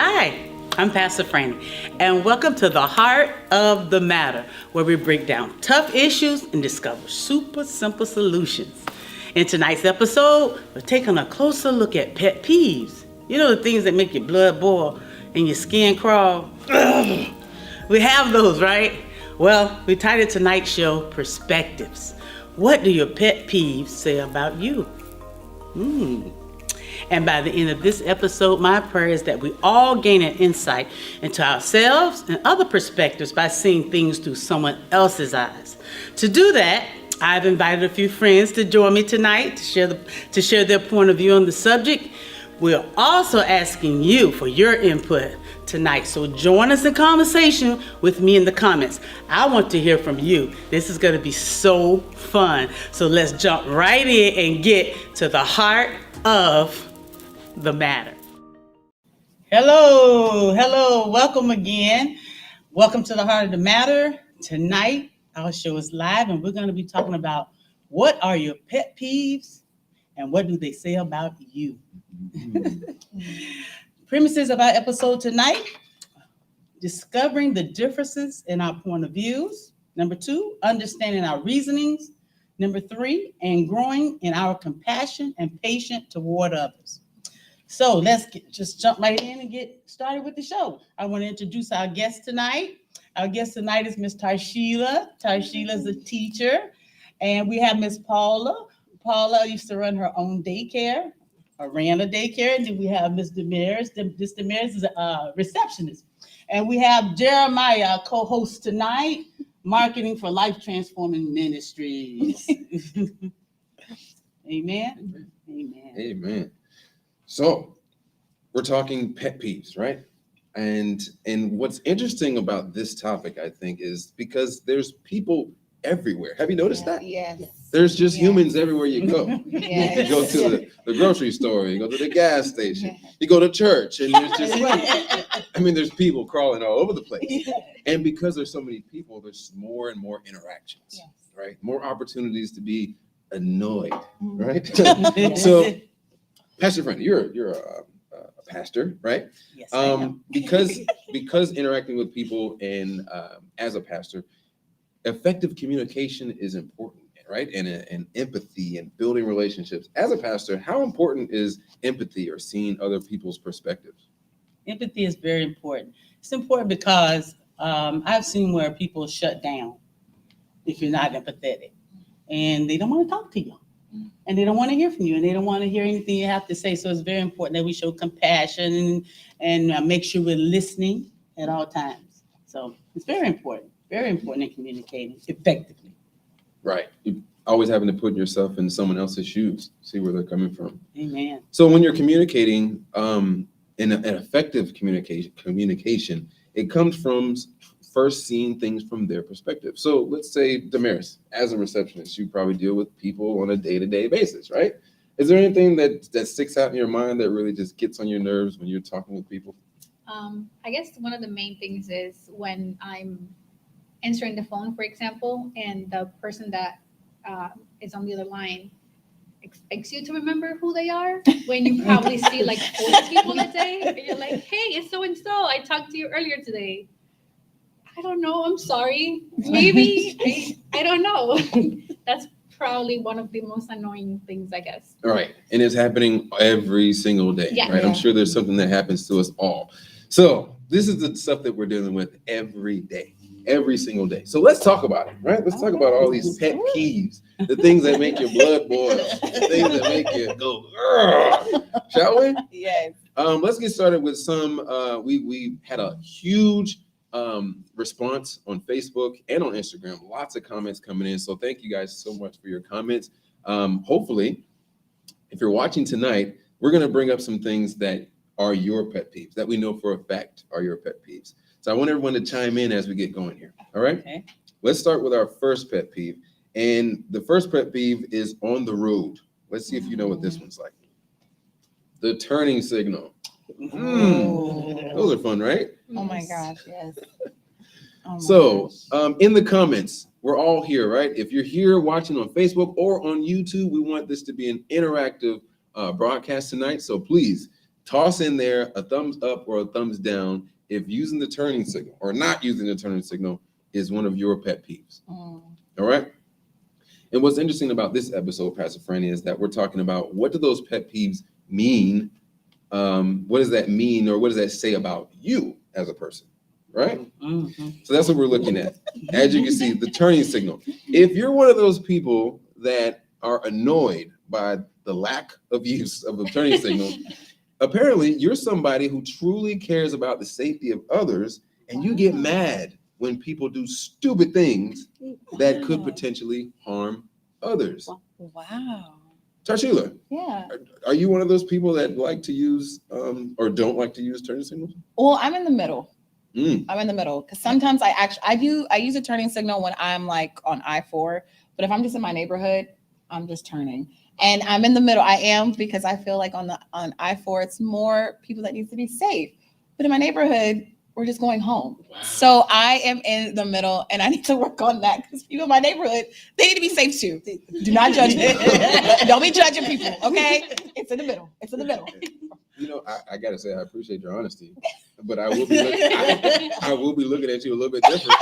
Hi, I'm Pastor Frannie, and welcome to the Heart of the Matter, where we break down tough issues and discover super simple solutions. In tonight's episode, we're taking a closer look at pet peeves. You know, the things that make your blood boil and your skin crawl? Ugh. We have those, right? Well, we titled tonight's show Perspectives. What do your pet peeves say about you? And by the end of this episode, my prayer is that we all gain an insight into ourselves and other perspectives by seeing things through someone else's eyes. To do that, I've invited a few friends to join me tonight to share their point of view on the subject. We're also asking you for your input tonight, so join us in conversation with me in the comments. I want to hear from you. This is going to be so fun. So let's jump right in and get to the heart of the matter. Hello, welcome again. Welcome to the Heart of the Matter. Tonight, our show is live, and we're going to be talking about what are your pet peeves and what do they say about you. Premises of our episode tonight: discovering the differences in our point of views. Number 2, understanding our reasonings. Number 3, and growing in our compassion and patience toward others. So let's just jump right in and get started with the show. I want to introduce our guest tonight. Our guest tonight is Miss Tarsheila. Tarsheila is a teacher. And we have Miss Paula. Paula used to run her own daycare, or ran a daycare. And then we have Miss Damaris. Miss Damaris is a receptionist. And we have Jeremiah, co-host tonight, marketing for Life Transforming Ministries. Amen. Amen. Amen. So we're talking pet peeves, right? And what's interesting about this topic, I think, is because there's people everywhere. Have you noticed that? Yes. There's just humans everywhere you go. Yes. You go to the grocery store, you go to the gas station, you go to church, and there's just, there's people crawling all over the place. And because there's so many people, there's more and more interactions, right? More opportunities to be annoyed, right? So, Pastor Frannie, you're a pastor, right? Yes, I am. because interacting with people and as a pastor, effective communication is important, right? And empathy and building relationships. As a pastor, how important is empathy or seeing other people's perspectives? Empathy is very important. It's important because I've seen where people shut down if you're not empathetic, and they don't want to talk to you, and they don't want to hear from you, and they don't want to hear anything you have to say. So it's very important that we show compassion and make sure we're listening at all times. So it's very important in communicating effectively. Right. You always having to put yourself in someone else's shoes, see where they're coming from. Amen. So when you're communicating, in an effective communication, it comes from first seeing things from their perspective. So let's say, Damaris, as a receptionist, you probably deal with people on a day-to-day basis, right? Is there anything that sticks out in your mind that really just gets on your nerves when you're talking with people? I guess one of the main things is when I'm answering the phone, for example, and the person that is on the other line expects you to remember who they are when you probably see like 40 people a day, and you're like, hey, it's so-and-so. I talked to you earlier today. I don't know. I'm sorry. Maybe. I don't know. That's probably one of the most annoying things, I guess. Right. And it's happening every single day, Yeah. right? I'm sure there's something that happens to us all. So this is the stuff that we're dealing with every day, every single day. So let's talk about it, right? Let's talk about all these pet peeves, the things that make your blood boil, the things that make you go, "Ugh," shall we? Yes. Let's get started with some, we had a huge response on Facebook and on Instagram, lots of comments coming in. So thank you guys so much for your comments. Hopefully, if you're watching tonight, we're going to bring up some things that are your pet peeves that we know for a fact are your pet peeves. So I want everyone to chime in as we get going here. All right. Okay. Let's start with our first pet peeve. And the first pet peeve is on the road. Let's see if you know what this one's like. The turning signal. Those are fun, right? Oh my gosh, yes. Oh my So gosh. in the comments, we're all here, right? If you're here watching on Facebook or on YouTube, we want this to be an interactive broadcast tonight. So please Toss in there a thumbs up or a thumbs down if using the turning signal or not using the turning signal is one of your pet peeves. All right. And what's interesting about this episode, Pastor Frannie, is that we're talking about what do those pet peeves mean? What does that mean, or what does that say about you as a person? Right? Mm-hmm. So that's what we're looking at. As you can see, the turning signal. If you're one of those people that are annoyed by the lack of use of the turning signal, apparently you're somebody who truly cares about the safety of others, and you get mad when people do stupid things that could potentially harm others. Wow. Tarshila, Yeah. are you one of those people that like to use or don't like to use turning signals? Well, I'm in the middle. Mm. I'm in the middle because sometimes I use a turning signal when I'm like on I-4, but if I'm just in my neighborhood, I'm just turning. And I'm in the middle. I am, because I feel like on I-4 it's more people that need to be safe. But in my neighborhood, we're just going home. Wow. So I am in the middle, and I need to work on that because people in my neighborhood, they need to be safe too. Do not judge me. Don't be judging people, okay? It's in the middle. It's in the middle. You know, I gotta say I appreciate your honesty, but I will be looking at you a little bit different.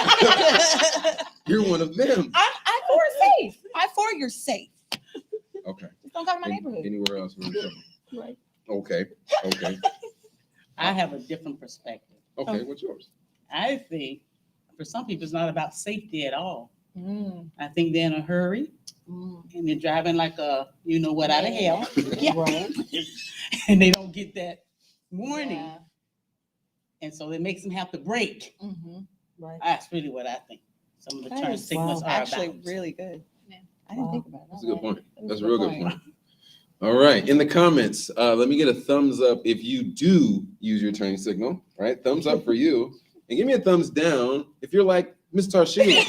You're one of them. I-4 is safe. I-4, you're safe. Okay. Just don't come to my neighborhood. Anywhere else? Right. Okay. I have a different perspective. Okay. What's yours? I think for some people, it's not about safety at all. Mm. I think they're in a hurry and they're driving like a, you know what, out of hell. Right. And they don't get that warning. Yeah. And so it makes them have to brake. Mm-hmm. Right. That's really what I think some of the That turn is signals are actually about. really good. Yeah. I didn't Wow. think about it. That's a good point. That is That's a real good point. point. All right. In the comments, let me get a thumbs up if you do use your turning signal, right? Thumbs up for you. And give me a thumbs down if you're like Miss Tarshila.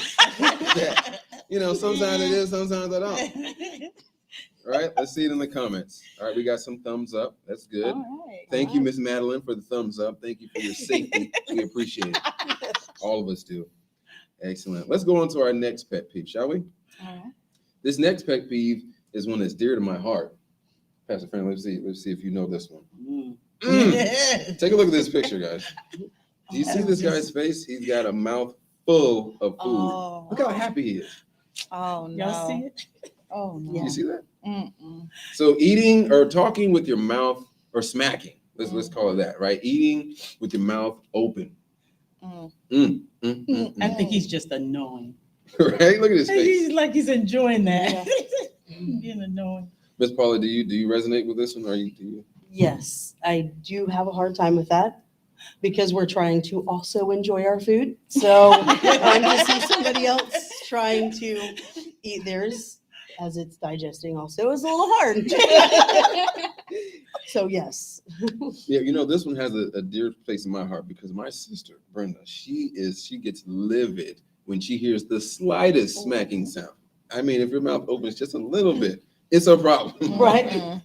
You know, sometimes it is, sometimes I don't. All right. Let's see it in the comments. All right. We got some thumbs up. That's good. All right. Thank you, Miss Madeline, for the thumbs up. Thank you for your safety. We appreciate it. All of us do. Excellent. Let's go on to our next pet peeve, shall we? All right. This next pet peeve is one that's dear to my heart. Pastor Frannie, let's see if you know this one. Mm. Take a look at this picture, guys. Do you see this guy's face? He's got a mouth full of food. Oh. Look how happy he is. Oh no. Y'all see it? Oh no. You see that? Mm-mm. So eating or talking with your mouth, or smacking, let's call it that, right? Eating with your mouth open. Mm. I think he's just annoying. Right? Look at his face. He's like he's enjoying that. Being annoying. Miss Paula, do you resonate with this one? Or do you? Yes, I do have a hard time with that because we're trying to also enjoy our food. So I'm to see somebody else trying to eat theirs as it's digesting also is a little hard. So yes. Yeah, you know, this one has a dear place in my heart because my sister, Brenda, she gets livid when she hears the slightest smacking sound. I mean, if your mouth opens just a little bit, it's a problem. Right. Mm-mm.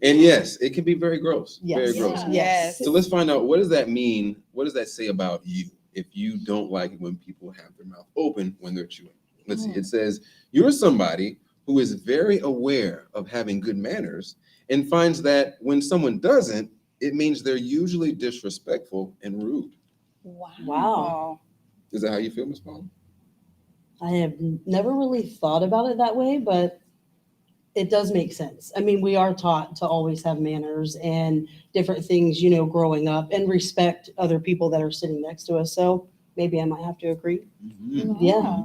And yes, it can be very gross. Yes. Very gross. Yeah. Yes. So let's find out, what does that mean? What does that say about you if you don't like it when people have their mouth open when they're chewing? Let's see. It says, you're somebody who is very aware of having good manners and finds that when someone doesn't, it means they're usually disrespectful and rude. Wow. Is that how you feel, Ms. Paula? I have never really thought about it that way, but it does make sense. I mean, we are taught to always have manners and different things, you know, growing up, and respect other people that are sitting next to us. So maybe I might have to agree. Mm-hmm. Yeah.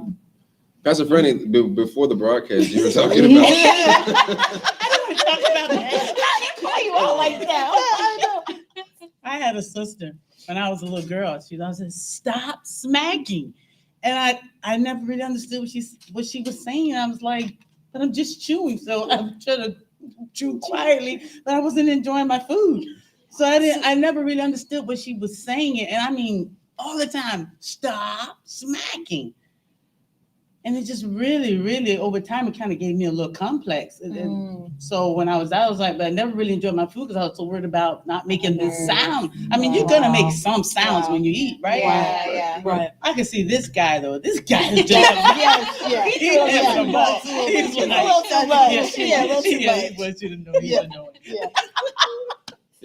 Pastor Frannie, before the broadcast, you were talking about. I don't want to talk about that. Why you all like that? I had a sister when I was a little girl. She said, "Stop smacking," and I never really understood what she was saying. I was like, "But I'm just chewing," so I'm trying to chew quietly, but I wasn't enjoying my food. So I never really understood what she was saying, and I mean all the time, "Stop smacking." And it just really, really, over time, it kind of gave me a little complex. And so when I was like, but I never really enjoyed my food because I was so worried about not making the sound. I mean, you're going to make some sounds when you eat, right? Yeah. Right. I can see this guy, though. This guy is just... Yes. He's having a ball. He's It's a like- little too much. Yeah, Yeah, a little too He much. wants you to know he's annoying. Yeah.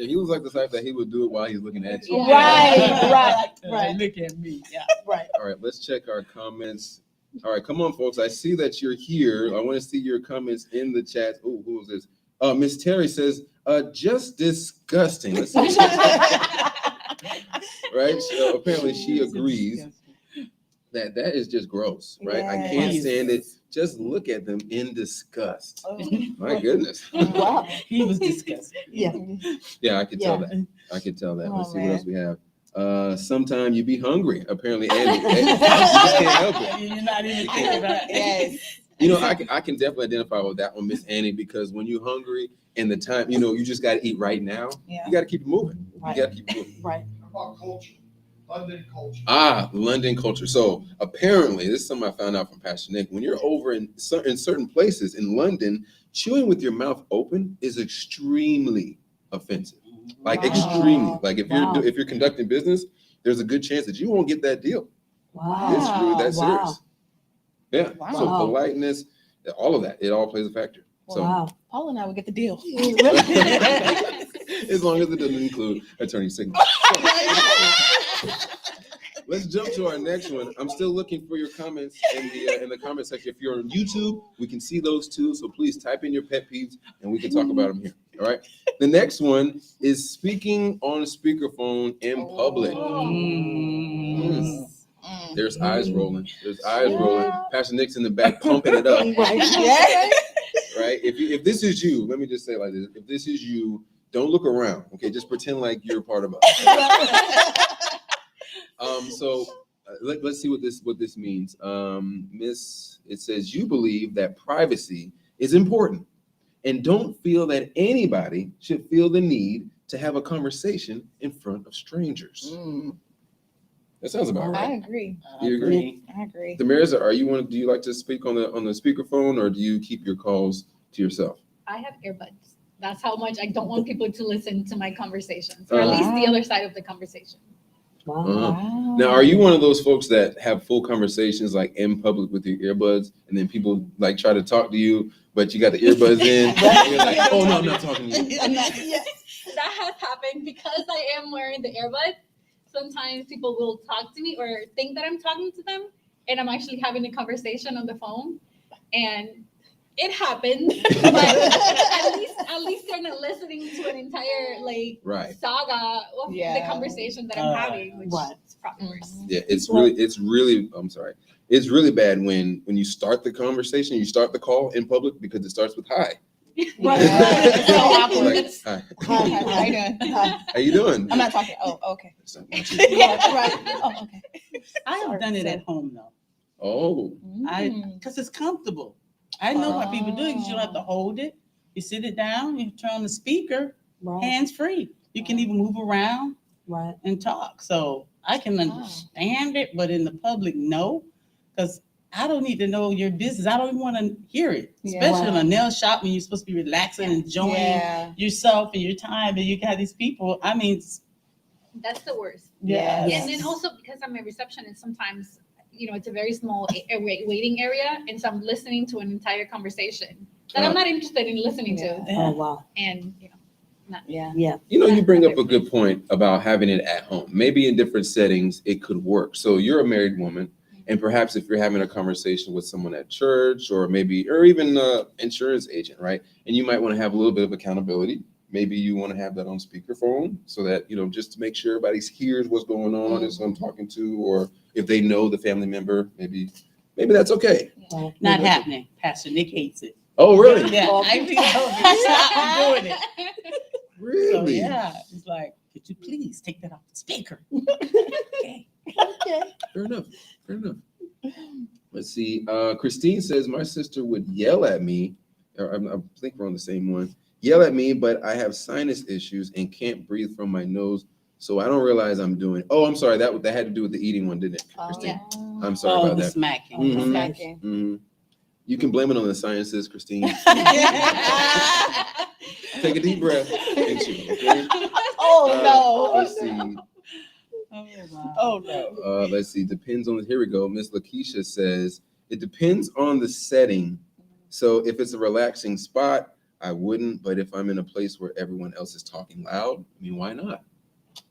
Yeah, he was like the type that he would do it while he's looking at you. Right, right, Right. Look at me. Yeah. Right. All right, let's check our comments. All right, come on, folks. I see that you're here. I want to see your comments in the chat. Oh, who is this? Miss Terry says, just disgusting. Let's see. Right? So apparently she agrees that is just gross, right? I can't Yes. stand it. Just look at them in disgust. Oh. My goodness. Wow. He was disgusting. Yeah. Yeah, I could tell Yeah. that. I could tell that. Oh, Let's see man. what else we have. Sometime you be hungry, apparently, Andy. You just can't help it. You're not even thinking about it. Yes. You know, I can definitely identify with that one, Miss Annie, because when you're hungry and the time, you just got to eat right now. Yeah. You got to keep it moving. Right. You got to keep it moving. Right. About culture, London culture. London culture. So apparently, this is something I found out from Pastor Nick. When you're over in certain places in London, chewing with your mouth open is extremely offensive. Like Wow. extremely. Like Wow. if you're conducting business, there's a good chance that you won't get that deal. Wow. It's really that Wow. serious. Yeah. Wow. So politeness, all of that, it all plays a factor. So Wow. Paul and I would get the deal. as long as it doesn't include attorney signal. Let's jump to our next one. I'm still looking for your comments in the comment section. If you're on YouTube, we can see those too. So please type in your pet peeves and we can talk about them here. All right. The next one is speaking on speakerphone in public. Mm. There's eyes rolling. There's eyes rolling. Pastor Nick's in the back pumping it up. Right. Yes. Right. If this is you, let me just say it like this. If this is you, don't look around. Okay. Just pretend like you're a part of us. So let's see what this means. It says you believe that privacy is important and don't feel that anybody should feel the need to have a conversation in front of strangers. That sounds about I right. agree. You agree? I agree. Damaris, do you like to speak on the speakerphone, or do you keep your calls to yourself? I have earbuds. That's how much I don't want people to listen to my conversations, or at least the other side of the conversation. Wow. Wow. Now, are you one of those folks that have full conversations like in public with your earbuds, and then people like try to talk to you, but you got the earbuds in, and you're like, oh no, I'm not talking to you. That has happened because I am wearing the earbuds. Sometimes people will talk to me or think that I'm talking to them, and I'm actually having a conversation on the phone, and it happens. But at least they're not listening to an entire Right. saga of Yeah. the conversation that I'm having, which Right. is probably worse. Yeah, it's really. I'm sorry. It's really bad when you start the conversation, you start the call in public because it starts with hi. Right. It's so awkward. Like, hi. How you doing? How you doing? I'm not talking. Oh, okay. It's not about you. Right. Oh, okay. I have done it at home though. Oh, Because it's comfortable. I know why people do it because you don't have to hold it. You sit it down, you turn on the speaker, Right. hands free. You can even move around Right. and talk. So I can understand it, but in the public, no. Because I don't need to know your business. I don't even want to hear it. Yeah. Especially in a nail shop when you're supposed to be relaxing and enjoying Yeah. yourself and your time. And you got these people. I mean, That's the worst. yeah. Yes. And then also because I'm a receptionist, sometimes it's a very small waiting area, and so I'm listening to an entire conversation that I'm not interested in listening to, Oh, wow. and Yeah. Yeah. you bring up a good point about having it at home. Maybe in different settings it could work. So you're a married woman, and perhaps if you're having a conversation with someone at church, or even an insurance agent, right? And you might want to have a little bit of accountability. Maybe you want to have that on speakerphone so that, just to make sure everybody hears what's going on and who I'm talking to, or if they know the family member, maybe that's okay. Right. Not happening. Pastor Nick hates it. Oh, really? Yeah. I think stop doing it. So Really? yeah, it's like, could you please take that off the speaker? Okay. Okay. Fair enough. Let's see. Christine says my sister would yell at me, or I think we're on the same one. Yell at me, but I have sinus issues and can't breathe from my nose, so I don't realize I'm doing. Oh, I'm sorry. That had to do with the eating one, didn't it, Christine? I'm sorry about the that. smacking. Mhm. Smacking. Mhm. You can blame it on the sinuses, Christine. Take a deep breath and chew. Okay? Oh Let's see. Oh, wow. Oh no. Let's see. Depends on. Here we go. Miss Lakeisha says it depends on the setting. So if it's a relaxing spot, I wouldn't, but if I'm in a place where everyone else is talking loud, I mean, why not?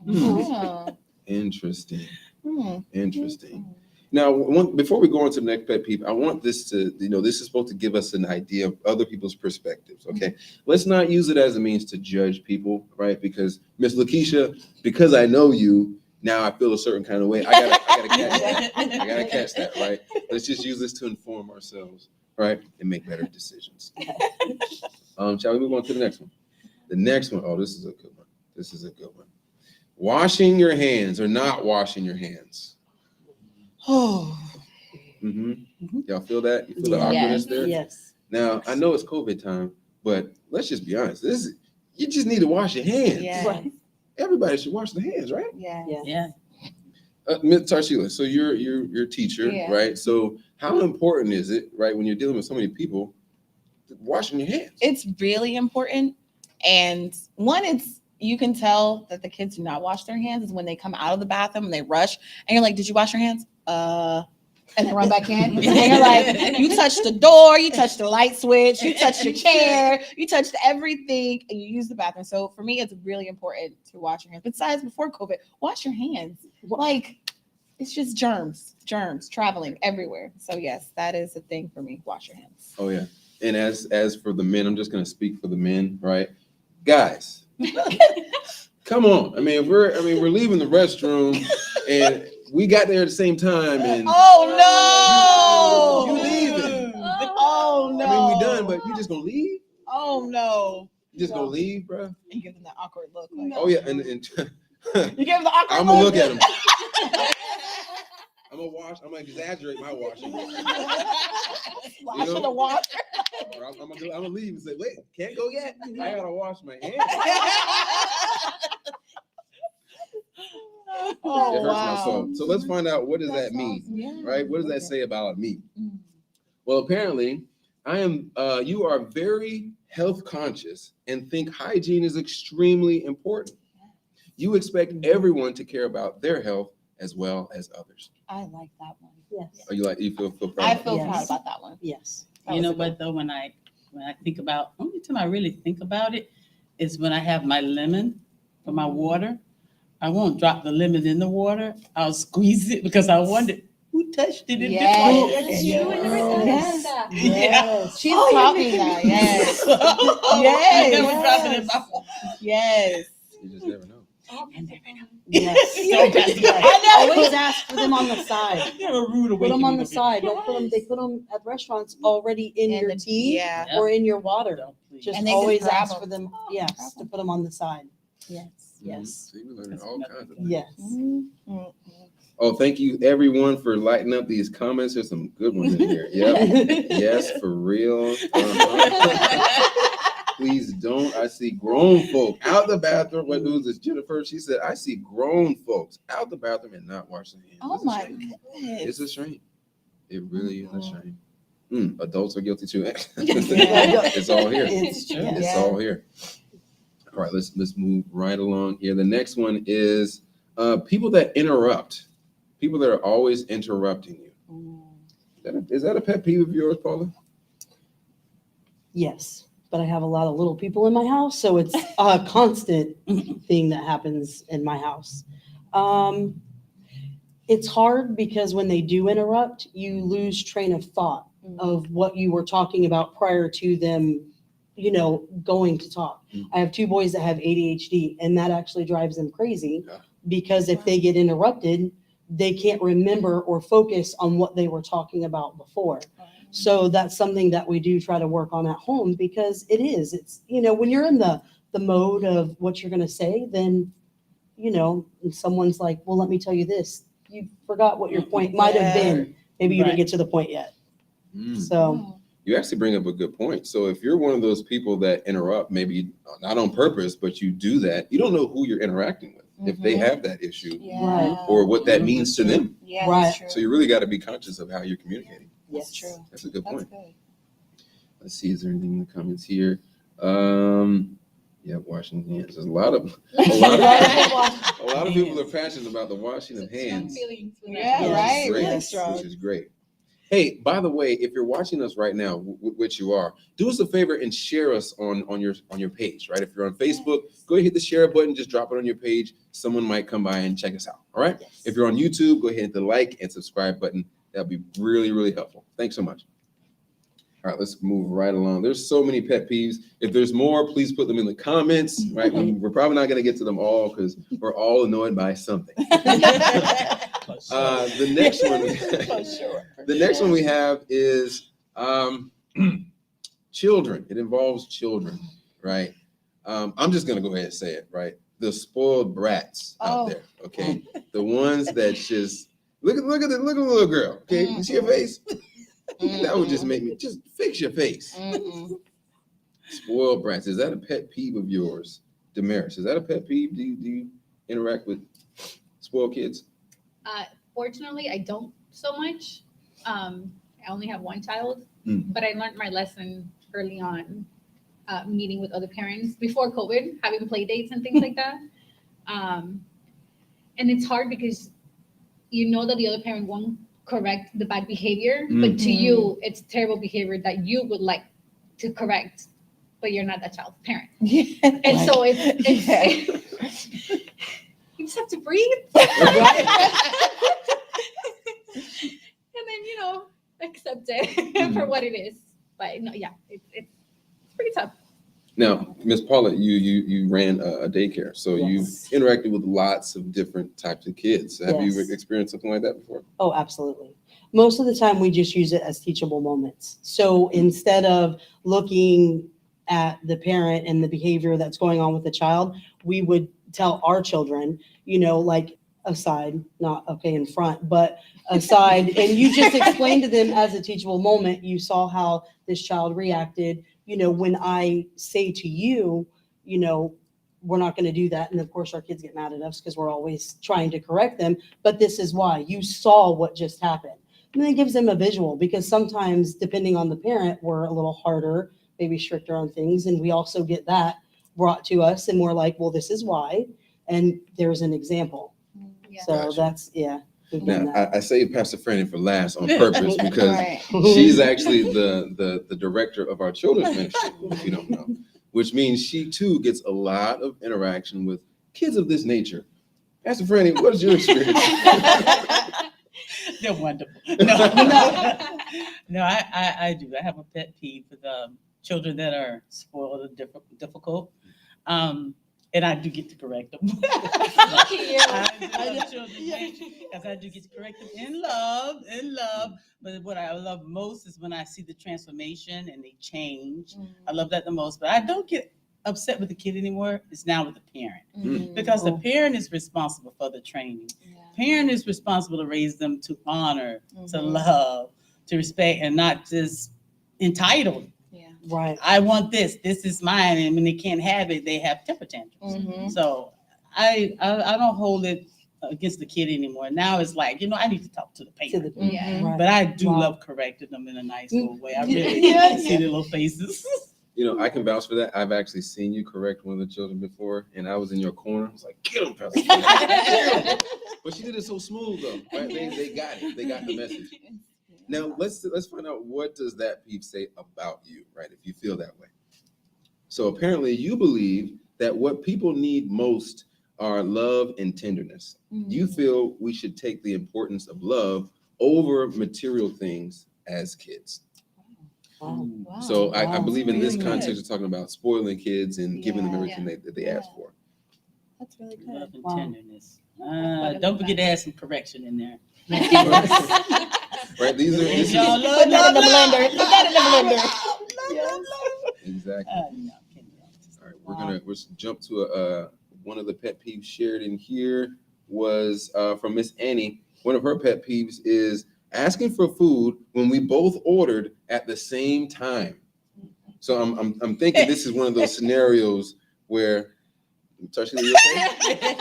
Oh. Interesting. Hmm. Interesting. Now, before we go on to the next pet peeve, I want this to, this is supposed to give us an idea of other people's perspectives, okay? Let's not use it as a means to judge people, right? Because Miss Lakeisha, because I know you, now I feel a certain kind of way. I gotta catch that. I gotta catch that, right? Let's just use this to inform ourselves, right? And make better decisions. Shall we move on to the next one? The next one, oh, this is a good one. This is a good one. Washing your hands or not washing your hands. Oh. Y'all feel that? You feel the awkwardness there? Yes. Now, I know it's COVID time, but let's just be honest. You just need to wash your hands. Yeah. Right. Everybody should wash their hands, right? Yeah. Yeah. Yeah. Ms. Tarshila, so you're a teacher, Yeah. right? So how important is it, right, when you're dealing with so many people, washing your hands? It's really important. And one, you can tell that the kids do not wash their hands is when they come out of the bathroom and they rush and you're like, did you wash your hands? And they run back in. And you're like, you touched the door, you touched the light switch, you touched your chair, you touched everything, and you use the bathroom. So for me, it's really important to wash your hands. Besides, before COVID, wash your hands. Like, it's just germs traveling everywhere. So yes, that is a thing for me. Wash your hands. Oh yeah. And as for the men, I'm just gonna speak for the men, right? Guys, come on. I mean, we're leaving the restroom and we got there at the same time and Oh no! you leaving. Oh no! I mean, we done, but you just gonna leave? Oh no! You just gonna leave, bro? You give them that awkward look. Like, Oh yeah, and you give them the awkward I'm look. gonna look at him. I'm gonna exaggerate my washing. Wash in the water. I'm gonna leave and say, wait, can't go yet. I gotta wash my hands. Oh, It hurts my wow. soul. So let's find out, what does that mean, Yeah. right? What does that say about me? Mm. Well, apparently, you are very health conscious and think hygiene is extremely important. You expect everyone to care about their health as well as others. I like that one. Yes. Are you feel I proud? feel Yes. proud about that one. Yes. That You was know a good what though, when I think about, only time I really think about it is when I have my lemon for my water. I won't drop the lemon in the water. I'll squeeze it because I wonder who touched it in Yes. this You water. never thought Yes. about that. Yes. She's Oh, taught me that. Yes. I Yes. never drop it in my water. Yes. You just never know. Yes. Don't pass it Yes. around. Always ask for them on the side. Never rude Put them on the awakening. side. Don't put them. They put them at restaurants already in And your the- tea Yeah. or in your water. Don't, please. Just And they can always grab ask them. for them. Oh, Yes, grab to them. put them on the side. Yes. Yes. See, we're learning all kinds of things. Yes. Mm-hmm. Oh, thank you everyone for lighting up these comments. There's some good ones in here. Yep. Yes, for real. Please don't. I see grown folk out the bathroom. What was this? Jennifer? She said, I see grown folks out the bathroom and not washing their hands. Oh It's a my shame. goodness. It's a shame. It really is a shame. Adults are guilty too. It's all here. It's true. It's Yeah. all here. All right, let's move right along here. The next one is people that interrupt. People that are always interrupting you. Is that a pet peeve of yours, Paula? Yes, but I have a lot of little people in my house, so it's a constant thing that happens in my house. It's hard because when they do interrupt, you lose train of thought of what you were talking about prior to them, going to talk. I have two boys that have ADHD, and that actually drives them crazy because if they get interrupted, they can't remember or focus on what they were talking about before. So that's something that we do try to work on at home because it's, when you're in the mode of what you're going to say, then, and someone's like, well, let me tell you this. You forgot what your point might have been. Maybe you didn't get to the point yet. So You actually bring up a good point. So if you're one of those people that interrupt, maybe not on purpose, but you do that, you don't know who you're interacting with if they have that issue Right. or what that means to them. Yeah, Right. that's true. So you really got to be conscious of how you're communicating. That's yes. true. That's a good That's point. good. Let's see, is there anything in the comments here? Yeah, washing hands. There's a lot of people are passionate about the washing of hands. Feelings with Yeah, that. which is right. great, Really strong. Which is great. Hey, by the way, if you're watching us right now, which you are, do us a favor and share us on your page, right? If you're on Facebook, go ahead, hit the share button, just drop it on your page. Someone might come by and check us out. All right. Yes. If you're on YouTube, go ahead and hit the like and subscribe button. That'll be really, really helpful. Thanks so much. All right, let's move right along. There's so many pet peeves. If there's more, please put them in the comments, right? We're probably not going to get to them all because we're all annoyed by something. The next one, the next one we have is children. It involves children, right? I'm just going to go ahead and say it, right? The spoiled brats out there, okay? The ones that just look at the little girl, okay? You see her face? That would just make me just fix your face. Spoiled brats. Is that a pet peeve of yours, Damaris? Is that a pet peeve? Do you interact with spoiled kids? Fortunately, I don't so much. I only have one child, but I learned my lesson early on, meeting with other parents before COVID, having play dates and things like that. And it's hard because you know that the other parent won't correct the bad behavior, but to you, it's terrible behavior that you would like to correct, but you're not that child's parent. And so it's you just have to breathe. And then, accept it for what it is. But no, yeah, it's pretty tough. Now, Ms. Paula, you ran a daycare, so you've interacted with lots of different types of kids. Have you experienced something like that before? Oh, absolutely. Most of the time, we just use it as teachable moments. So instead of looking at the parent and the behavior that's going on with the child, we would tell our children, like aside, not okay in front, but aside, and you just explain to them as a teachable moment. You saw how this child reacted. When I say to you, we're not going to do that. And of course, our kids get mad at us because we're always trying to correct them. But this is why you saw what just happened. And then it gives them a visual, because sometimes, depending on the parent, we're a little harder, maybe stricter on things. And we also get that brought to us. And we're like, well, this is why. And there's an example. Yeah. So Gotcha. that's, we've done Now, that. I saved Pastor Frannie for last on purpose because she's actually the director of our children's ministry, if you don't know, which means she too gets a lot of interaction with kids of this nature. Pastor Frannie, what is your experience? They're wonderful. No, I do. I have a pet peeve with children that are spoiled or difficult. And I do get to correct them. I love children because I do get to correct them in love. But what I love most is when I see the transformation and they change. I love that the most. But I don't get upset with the kid anymore. It's now with the parent. Because the parent is responsible for the training. Parent is responsible to raise them to honor, to love, to respect, and not just entitled. Right. I want this. This is mine. And when they can't have it, they have temper tantrums. So I don't hold it against the kid anymore. Now it's like, I need to talk to the parent. Right. But I do love correcting them in a nice little way. I really see their little faces. I can vouch for that. I've actually seen you correct one of the children before, and I was in your corner. I was like, get him, Pastor Frannie. But she did it so smooth, though. Right? They got it. They got the message. Now, let's find out, what does that peeve say about you, right, if you feel that way. So apparently you believe that what people need most are love and tenderness. You feel we should take the importance of love over material things as kids. Wow. So I believe in this really context, we're talking about spoiling kids and giving them everything that they ask for. That's really good. Love and Wow. tenderness. Don't forget to add some correction in there. Right? These are Put that in the blender. Put that in the blender. exactly. All right, we're jump to one of the pet peeves shared in here was from Miss Annie. One of her pet peeves is asking for food when we both ordered at the same time. So I'm thinking this is one of those scenarios where, Tarsila, you okay?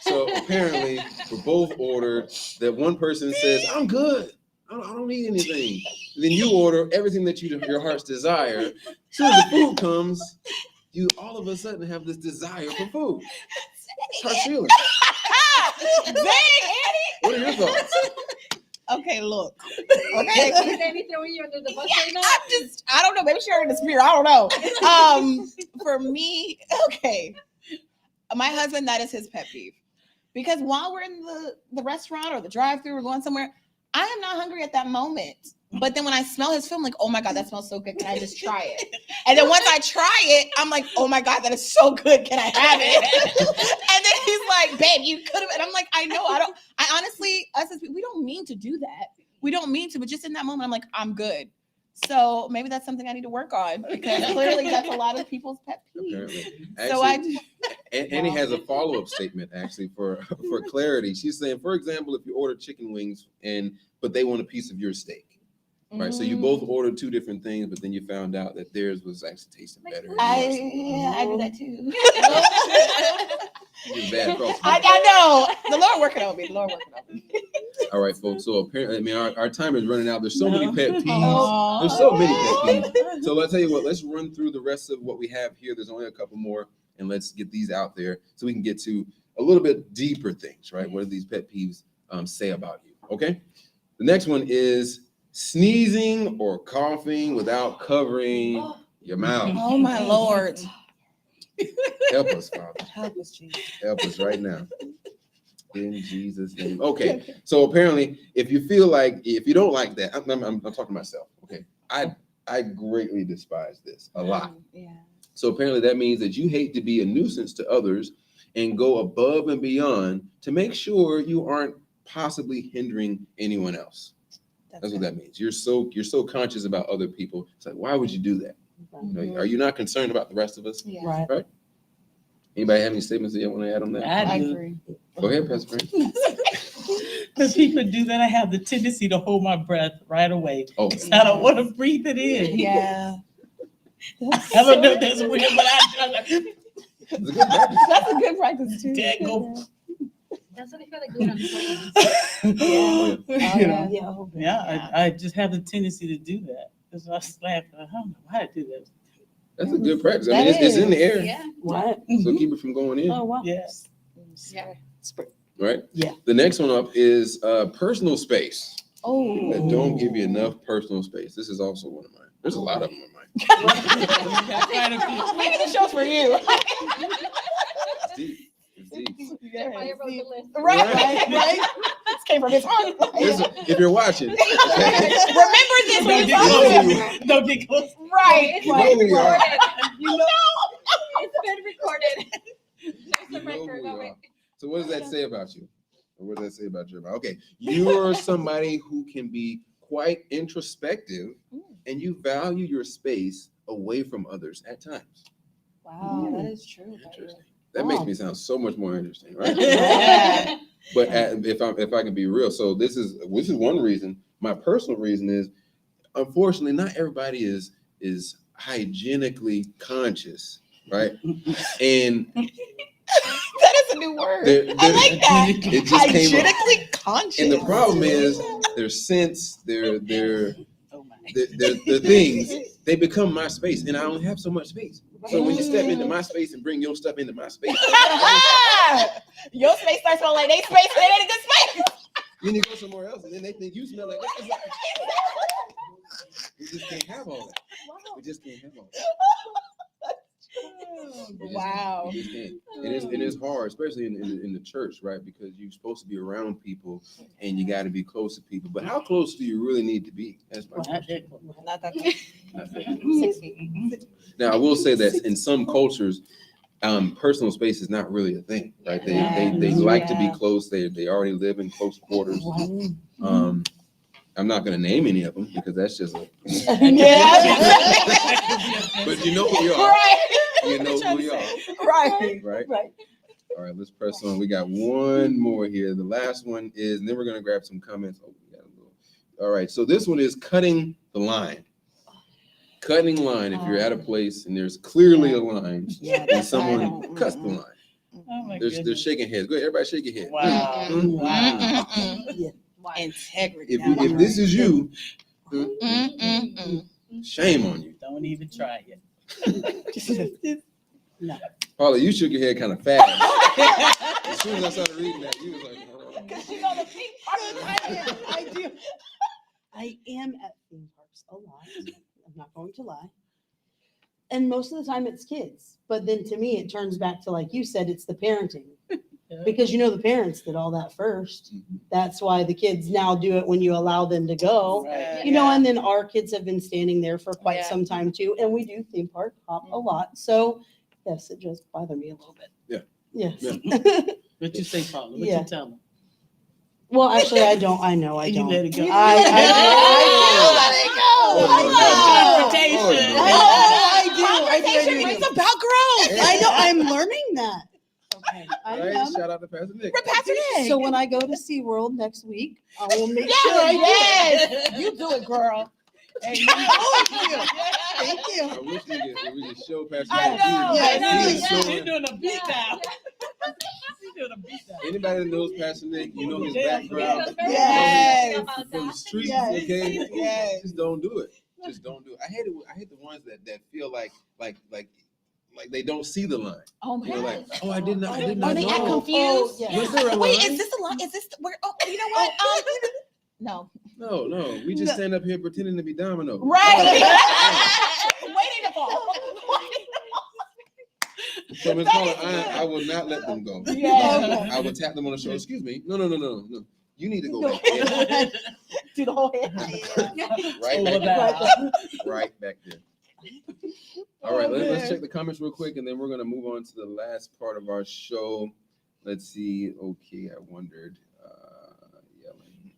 So apparently we both ordered, that one person says, I'm good. I don't need anything. And then you order everything that your heart's desire. As soon as the food comes, you all of a sudden have this desire for food. Tarsila, what are your thoughts? Okay, okay, look. Okay. Is Danny throwing you under the bus right now? I don't know. Maybe she heard in the spirit. I don't know. For me, okay. My husband, that is his pet peeve. Because while we're in the restaurant or the drive-thru or going somewhere, I am not hungry at that moment. But then when I smell his food, I'm like, oh my God, that smells so good. Can I just try it? And then once I try it, I'm like, oh my God, that is so good. Can I have it? And then he's like, babe, you could have. And I'm like, I know. I honestly, us as people, we don't mean to do that. We don't mean to, but just in that moment, I'm like, I'm good. So maybe that's something I need to work on because clearly that's a lot of people's pet peeves. Apparently. So Actually, Annie has a follow-up statement actually for clarity. She's saying, for example, if you order chicken wings but they want a piece of your steak. Right, so you both ordered two different things, but then you found out that theirs was actually tasting better. I do that too. You're bad cross. I know. The Lord working on me. All right, folks. So apparently, I mean, our time is running out. There's so many pet peeves. Aw. There's so many pet peeves. So I'll tell you what. Let's run through the rest of what we have here. There's only a couple more, and let's get these out there so we can get to a little bit deeper things. Right? What do these pet peeves say about you? Okay. The next one is sneezing or coughing without covering your mouth. Oh my Lord. Help us, Father. Help us, Jesus. Help us right now. In Jesus' name. Okay. So apparently, if you don't like that, I'm talking to myself. Okay. I greatly despise this a lot. Yeah. So apparently that means that you hate to be a nuisance to others and go above and beyond to make sure you aren't possibly hindering anyone else. That's what that means. You're so conscious about other people. It's like, why would you do that? You know, are you not concerned about the rest of us? Yeah. Right. Anybody have any statements that you want to add on that? I I do. agree. Go ahead, Pastor Frannie. When people do that, I have the tendency to hold my breath right away. Oh, I don't want to breathe it in. Yeah. I don't know if that's weird, but it's a good practice. That's a good practice too. Dad go. That's what I feel like doing on the plane. You know? Yeah. Yeah, I just have the tendency to do that. Because I was like, I don't know why I do that. That's a good practice. I mean, it's in the air, Yeah. Right. so keep it from going in. Oh wow. Yes. Yeah. Right? Yeah. The next one up is personal space. Oh. That don't give you enough personal space. This is also one of mine. There's a lot of them on mine. Maybe the show's for you. It's deep. It's deep. I wrote the list. Right. This came from his heart. Listen, if you're watching, okay, Remember this when you Don't talk get to close. Don't get close. Right. you know who you are. You know, it's been recorded. There's You the know record who of you it. are. So what does that say about you? Or what does that say about you? Okay, you're somebody who can be quite introspective and you value your space away from others at times. Wow, that is true. Interesting. That makes me sound so much more interesting, right? Yeah. But if I can be real, so this is one reason. My personal reason is, unfortunately, not everybody is hygienically conscious, right? And That is a new word. I like that. It just came up. Hygienically conscious. And the problem is their scents, their Oh my. the things, they become my space, and I only have so much space. So when you step into my space and bring your stuff into my space, Your space starts smelling like they space, and it ain't a good space. then you go somewhere else, and then they think you smell like that. We just can't have all that. We just can't have all that. We just- Wow. we just can't. It is hard, especially in the church, right? Because you're supposed to be around people and you got to be close to people. But how close do you really need to be? That's my question. Not that close. Not that- 6 feet. Now, I will say that in some cultures, personal space is not really a thing, right? They like to be close. They already live in close quarters. I'm not going to name any of them because that's just a. But you know who you are. Right. You know who you are. Right. Right. Right. All right, let's press on. We got one more here. The last one is, and then we're going to grab some comments. Oh, we got a little. All right, so this one is cutting the line. Cutting line. If you're at a place and there's clearly a line, and someone cuts the line. Oh my They're goodness. shaking heads. Go ahead, everybody shake your head. Wow. Mm, Wow. Why? Integrity. If this is you, Mm-mm-mm. shame on you. Don't even try it. No. Paula, you shook your head kind of fast. As soon as I started reading that, you was like, oh. Because you know the pink part of the time I do. I am at theme parks a lot. I'm not going to lie. And most of the time it's kids. But then to me, it turns back to, like you said, it's the parenting. Because the parents did all that first. That's why the kids now do it when you allow them to go. Right. And then our kids have been standing there for quite Yeah. some time too. And we do theme park hop a lot. So yes, it does bother me a little bit. Yeah. Yes. What you say, Paula? What Yeah. you tell them? Well, actually, I don't. I know I You don't. let it go. I Confrontation. Confrontation brings about growth. I know. I'm learning that. Okay. I Right? am. Shout out to Pastor Nick. Pastor Nick. So when I go to SeaWorld next week, I will make Yes, sure I do it. yes. You do it, girl. Thank you. Thank you. I wish we could show Pastor I Nick. know, Yes, I know. He's showing- She's doing a beat down. She's doing a beat down. Anybody that knows Pastor Nick, you know his Yeah. background. Yes. From the streets, Yes. okay? Yes. Just don't do it. Just don't do it. I hate it. I hate the ones that feel like they don't see the line. Oh my You're God. like, oh, I did not Or know. they act Oh, confused. yes. Was there a Wait, line? is this a line? Is this where? Oh, you know what? No. No. We just stand up here pretending to be Domino. Right. Waiting to fall. So Ms. Paula, I will not let them go. Yeah. I will tap them on the shoulder. Excuse me. No. You need to go No. back there. Do the whole head. Right Over back that. there. Right back there. All right, let's check the comments real quick, and then we're gonna move on to the last part of our show. Let's see. Okay, I wondered.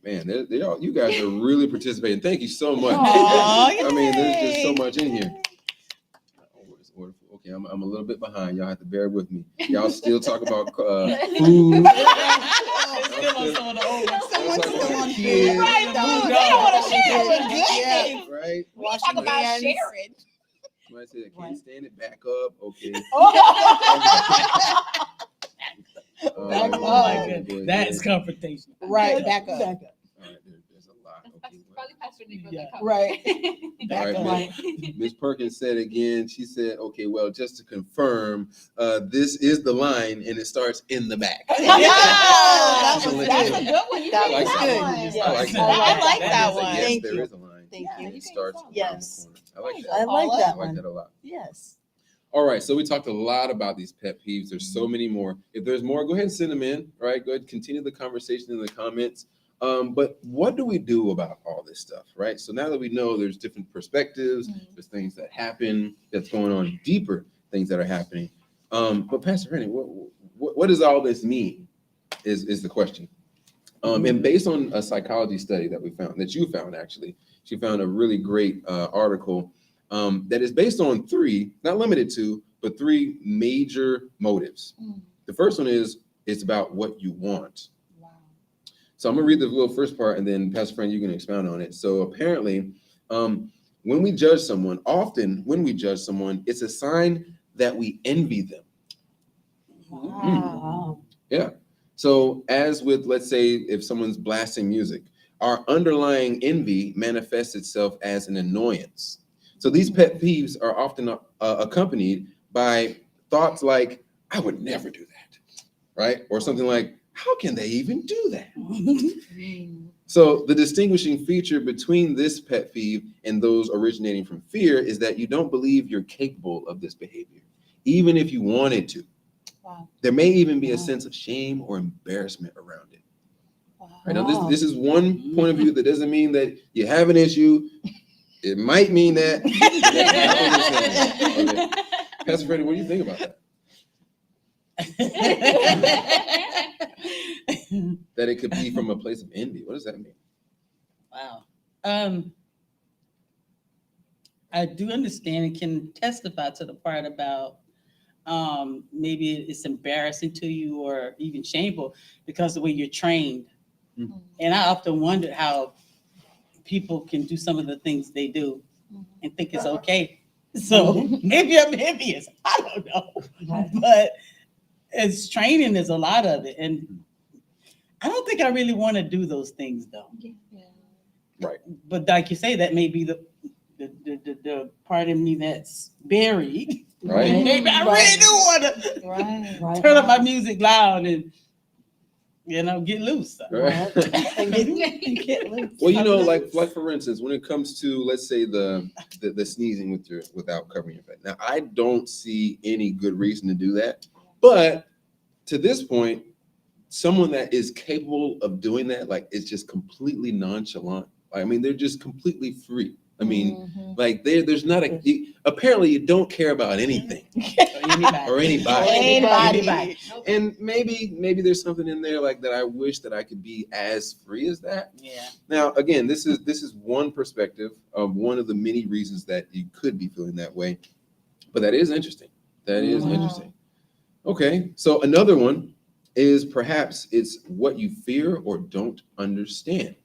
Man, they all, you guys are really participating. Thank you so much. Aw, I mean, there's just so yay. much in here. Okay, I'm a little bit behind. Y'all have to bear with me. Y'all still talk about food. Still on some of the old ones. Someone's Talk still about on kids, food. Right, dude. They don't want to share with Yeah. good. right? We talk about hands. sharing. Somebody said, I can't Right. stand it. Back up. Okay. Back Oh my up. goodness. That is confrontation. Right, back up. Back up. All right, there's a lot. Okay. That's probably Pastor Nick wrote Yeah. that comment. Right. All Back right, up. Right. Ms. Perkins said again, she said, okay, well, just to confirm, this is the line and it starts in the back. Yeah, that's Just to let a you know. good one. You That did was that good. one. Yes. I like that. I like that So one. yes, Thank there you. is a line. Thank Yeah, you. It you starts can around Yes. the corner. I like that. I like that I like one. that a lot. Yes. All right, so we talked a lot about these pet peeves. There's so many more. If there's more, go ahead and send them in. All right, go ahead, continue the conversation in the comments. But what do we do about all this stuff, right? So now that we know there's different perspectives, there's things that happen that's going on, deeper things that are happening. But Pastor Frannie, what does all this mean? Is the question. And based on a psychology study that we found, that you found actually, she found a really great article that is based on three, not limited to, but three major motives. The first one is it's about what you want. Wow. So I'm gonna read the little first part, and then Pastor Frannie, you can expound on it. So apparently, when we judge someone, often when we judge someone, it's a sign that we envy them. Wow. Yeah. So as with, let's say, if someone's blasting music, our underlying envy manifests itself as an annoyance. So these pet peeves are often accompanied by thoughts like, I would never do that, right? Or something like, how can they even do that? So the distinguishing feature between this pet peeve and those originating from fear is that you don't believe you're capable of this behavior, even if you wanted to. Wow. There may even be a Wow. sense of shame or embarrassment around it. Wow. Right now, Wow. this is one point of view. That doesn't mean that you have an issue. It might mean that. Okay. Pastor Frannie, what do you think about that? That it could be from a place of envy. What does that mean? Wow. I do understand and can testify to the part about maybe it's embarrassing to you or even shameful because of the way you're trained. Mhm. And I often wondered how people can do some of the things they do and think it's okay. So maybe I'm envious. I don't know. Right. But it's training, there's a lot of it. And I don't think I really want to do those things though. But like you say, that may be the part of me that's buried. Right. Maybe I really do want to Right. Right. turn up my music loud and Get loose. Right? And get loose. Well, like for instance, when it comes to, let's say, the sneezing without covering your face. Now, I don't see any good reason to do that, but to this point, someone that is capable of doing that, like, is just completely nonchalant. I mean, they're just completely free. I mean, like, there's not apparently you don't care about anything or anybody. And maybe there's something in there like that. I wish that I could be as free as that. Yeah. Now, again, this is one perspective of one of the many reasons that you could be feeling that way. But that is interesting. That is interesting. Okay, so another one is perhaps it's what you fear or don't understand.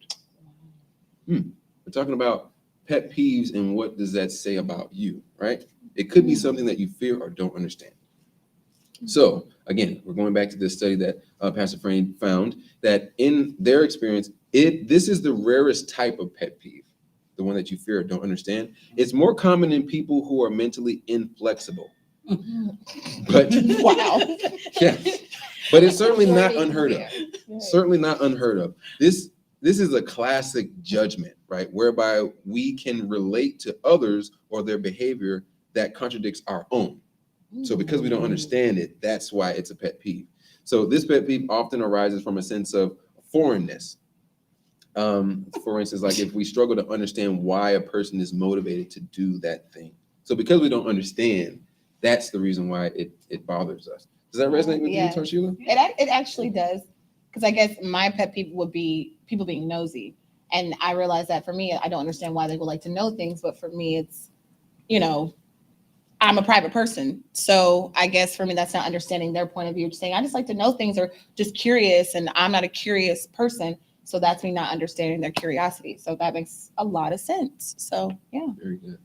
We're talking about pet peeves, and what does that say about you, right? It could be something that you fear or don't understand. So again, we're going back to this study that Pastor Frannie found that in their experience, this is the rarest type of pet peeve, the one that you fear or don't understand. It's more common in people who are mentally inflexible. But Wow. yeah, but it's certainly not unheard of. Certainly not unheard of. This is a classic judgment, right? Whereby we can relate to others or their behavior that contradicts our own. So because we don't understand it, that's why it's a pet peeve. So this pet peeve often arises from a sense of foreignness. For instance, like if we struggle to understand why a person is motivated to do that thing. So because we don't understand, that's the reason why it bothers us. Does that resonate with you, Tarshila? It actually does. Because I guess my pet peeve would be people being nosy. And I realize that for me, I don't understand why they would like to know things. But for me, it's, I'm a private person. So I guess for me, that's not understanding their point of view. Just saying, I just like to know things or just curious. And I'm not a curious person. So that's me not understanding their curiosity. So that makes a lot of sense. So, yeah. Very good.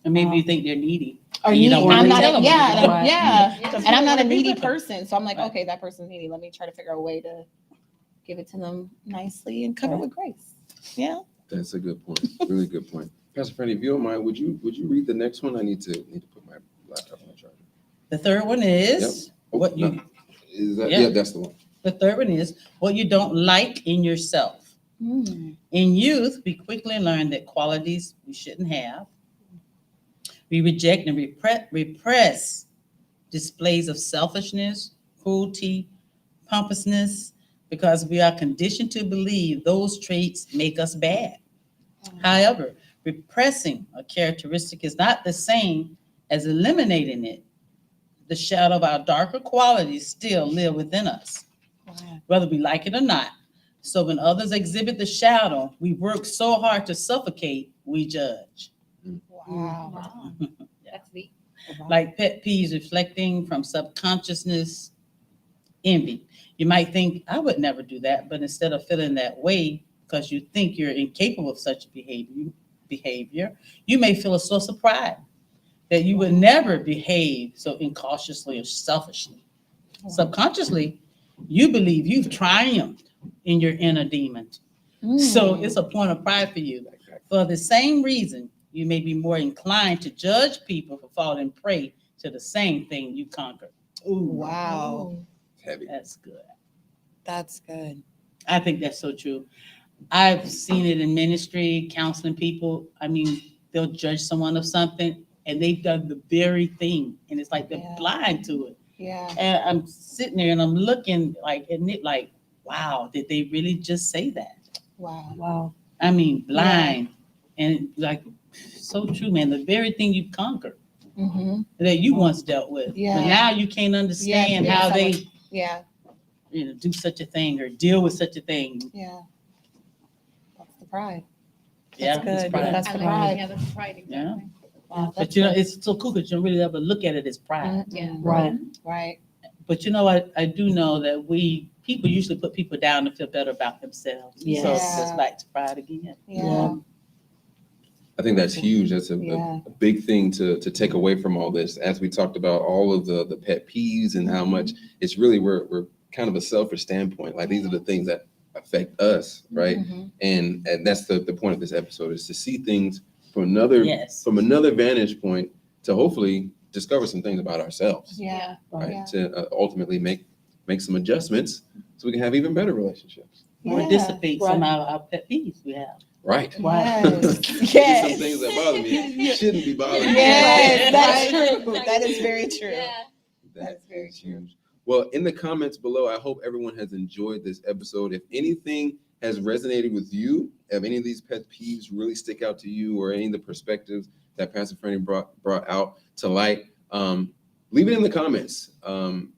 And maybe you think they're needy. Or You needy. don't want I'm to not tell them. And I'm not a needy person. person. So I'm like, Right. okay, that person's needy. Let me try to figure out a way to give it to them nicely and cover it with grace. Yeah. That's a good point. Really good point. Pastor Frannie, if you don't mind, would you read the next one? I need to put my laptop on the charger. The third one is what you. No. Is that? Yeah. Yeah, that's the one. The third one is what you don't like in yourself. In youth, we quickly learn that qualities we shouldn't have. We reject and repress displays of selfishness, cruelty, pompousness, because we are conditioned to believe those traits make us bad. However, repressing a characteristic is not the same as eliminating it. The shadow of our darker qualities still live within us, whether we like it or not. So when others exhibit the shadow, we work so hard to suffocate, we judge. Wow. That's deep. Like pet peeves reflecting from subconsciousness, envy. You might think, I would never do that, but instead of feeling that way because you think you're incapable of such behavior, you may feel a source of pride that you would never behave so incautiously or selfishly. Subconsciously, you believe you've triumphed in your inner demon. So it's a point of pride for you. For the same reason, you may be more inclined to judge people for falling prey to the same thing you conquered. Ooh, Wow. Heavy. that's good. That's good. I think that's so true. I've seen it in ministry, counseling people. I mean, they'll judge someone of something and they've done the very thing. And it's like they're blind to it. Yeah. And I'm sitting there and I'm looking like, wow, did they really just say that? Wow. Wow. I mean, blind. And like, so true, man. The very thing you've conquered that you once dealt with. Yeah. But now you can't understand Yeah, how they Yeah. do such a thing or deal with such a thing. Yeah. That's the pride. Yeah, That's it's good. pride. That's I the like pride. it. Yeah, that's pride. Exactly. Wow, But it's so cool because you don't really ever look at it as pride. Yeah. Right. Right. But I do know that people usually put people down to feel better about themselves. Yes. So it's back to pride again. Yeah. I think that's huge. That's a Yeah. big thing to take away from all this. As we talked about all of the pet peeves and how much it's really we're kind of a selfish standpoint. Like these are the things that affect us, right? And that's the point of this episode is to see things from another vantage point to hopefully discover some things about ourselves, Yeah. right? Yeah. To ultimately make make some adjustments so we can have even better relationships. Or Yeah. dissipate some Right. of our pet peeves we have. Right. Yes. There's Yes. some things that bother me shouldn't be bothering me. Yes, that's Right. true. That is very true. Yeah. That's very is true. huge. Well, in the comments below, I hope everyone has enjoyed this episode. If anything has resonated with you, if any of these pet peeves really stick out to you, or any of the perspectives that Pastor Frannie brought out to light, leave it in the comments,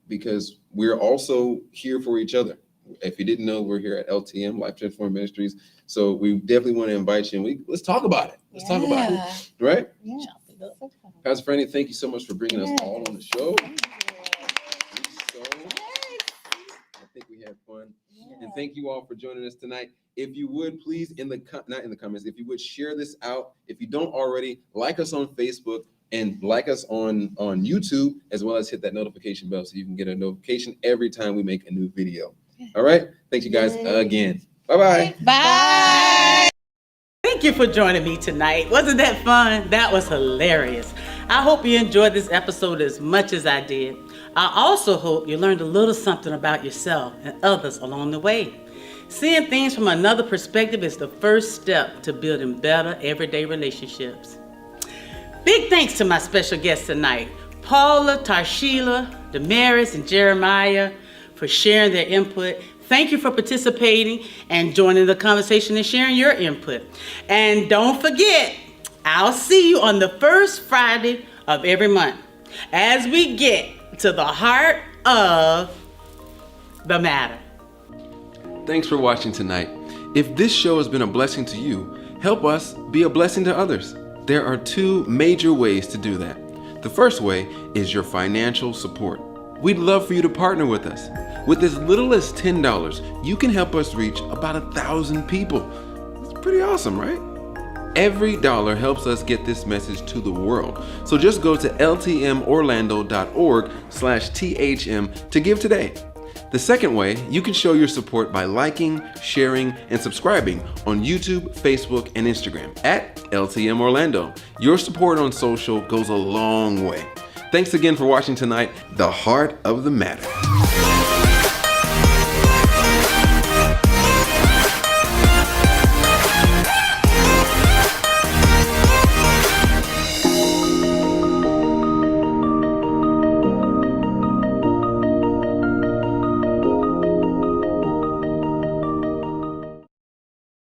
because we're also here for each other. If you didn't know, we're here at LTM, Life Transforming Ministries. So we definitely want to invite you, and let's talk about it. Let's talk about it, right? Yeah. Pastor Frannie, thank you so much for bringing us all on the show. I think we had fun. And thank you all for joining us tonight. If you would please, not in the comments, if you would share this out. If you don't already, like us on Facebook and like us on YouTube, as well as hit that notification bell so you can get a notification every time we make a new video. All right. Thank you guys again. Bye-bye. Bye. Thank you for joining me tonight. Wasn't that fun? That was hilarious. I hope you enjoyed this episode as much as I did. I also hope you learned a little something about yourself and others along the way. Seeing things from another perspective is the first step to building better everyday relationships. Big thanks to my special guests tonight, Paula, Tarshila, Damaris, and Jeremiah, for sharing their input. Thank you for participating and joining the conversation and sharing your input. And don't forget, I'll see you on the first Friday of every month as we get to the heart of the matter. Thanks for watching tonight. If this show has been a blessing to you, help us be a blessing to others. There are two major ways to do that. The first way is your financial support. We'd love for you to partner with us. With as little as $10, you can help us reach about 1,000 people. That's pretty awesome, right? Every dollar helps us get this message to the world. So just go to ltmorlando.org/THM to give today. The second way, you can show your support by liking, sharing, and subscribing on YouTube, Facebook, and Instagram at LTM Orlando. Your support on social goes a long way. Thanks again for watching tonight, The Heart of the Matter.